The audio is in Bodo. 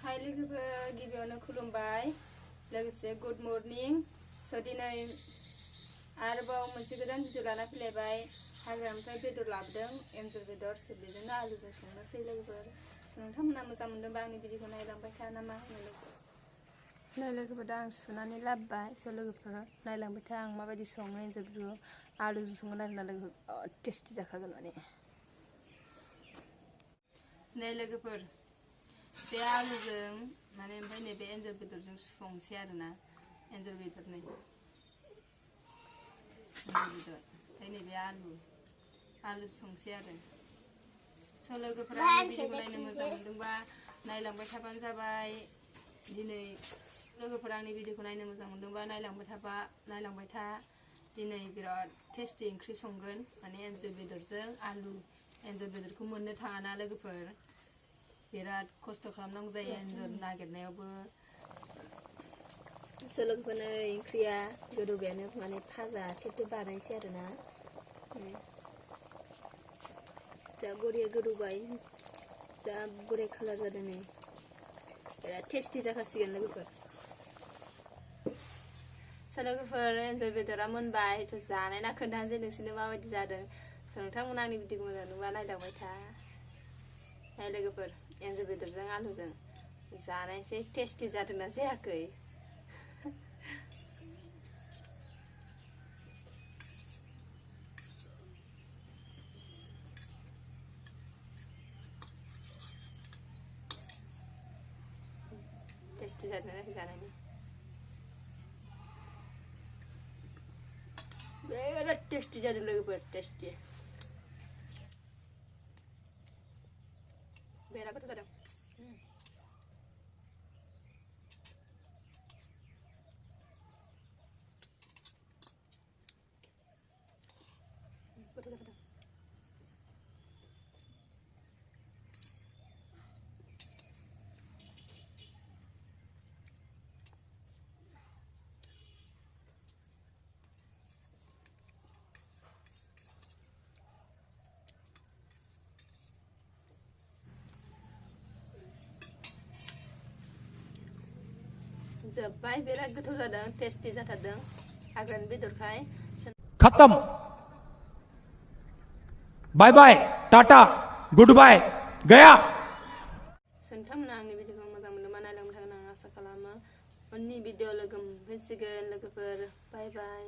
हाय लोगोफोर गिबियावनो खुलुमबाय लोगोसे गुड मर्निं दिनै आरोबाव मोनसे गोदान भिडिअ लाना फैलायबाय हाग्रानिफ्राय बेदर लाबोदों एन्जर बेदर बेजोंनो आलुजों संनोसै लोगोफोर नोंथांमोना मोजां मोनदोंबा आंनि भिडिअखौ नायलांबाय था ना मा होनो लोगोफोर दा आं सुनानै लाबोबाय लोगोफोर नायलांबाय था आं माबायदि सङो एन्जर बेदरखौ आलुजों संगोन आरोना लोगोफोर टेस्टि जाखागोन माने नै लोगोफोर बे आलुजों माने ओमफ्राय नैबे एन्जर बेदरजों संसै आरोना एन्जर बेदर ओमफ्राय नैबे आलु संसै आरो लोगोफोरा आंनि भिडिअखौ नायनो मोजां मोनदोंबा नायलांबाय थाबानो जाबाय दिनै लोगोफोरा आंनि भिडिअखौ नायनो मोजां मोनदोंबा नायलांबाय था दिनै बिराद टेस्टि ओंख्रि संगोन माने एन्जर बेदरजों आलु एन्जर बेदरखौ मोननो थाङाना लोगोफोर बिराद खस्थ' खालामनांगौ जायो एन्जर नागिरनायावबो लोगोफोर नै ओंख्रिया गोदौबायानो माने भाजा थेब बानायसै आरोना जा बरिया गोदौबाय जा बरिया कालार जादों नै बिराद टेस्टि जाखासिगोन लोगोफोर लोगोफोर एन्जर बेदरा मोनबाय जानायना खोन्थानोसै नोंसोरनो माबायदि जादों नोंथांमोना आंनि भिडिअखौ मोजां नुबा नायलांबाय था लोगोफोर एन्जर बेदरजों आलुजों जानायसै टेस्टि जादोंना जायाखै टेस्टि जादोंना जायाखै जानायनि बिराद टेस्टि जादों लोगोफोर टेस्टि बिराद गोथाव जादों गोथाव जादों जोब्बाय बिराद गोथाव जादों टेस्टि जाथारदों हाग्रानि बेदरखाय खत्म बाय बाय टाटा गुड बाय गया नोंथांमोना आंनि भिडिअखौ मोजां मोनदोंबा नायलांबाय थागोन आं आसा खालामो उननि भिडिअ लोगो मोनफिनसिगोन लोगोफोर बाय बाय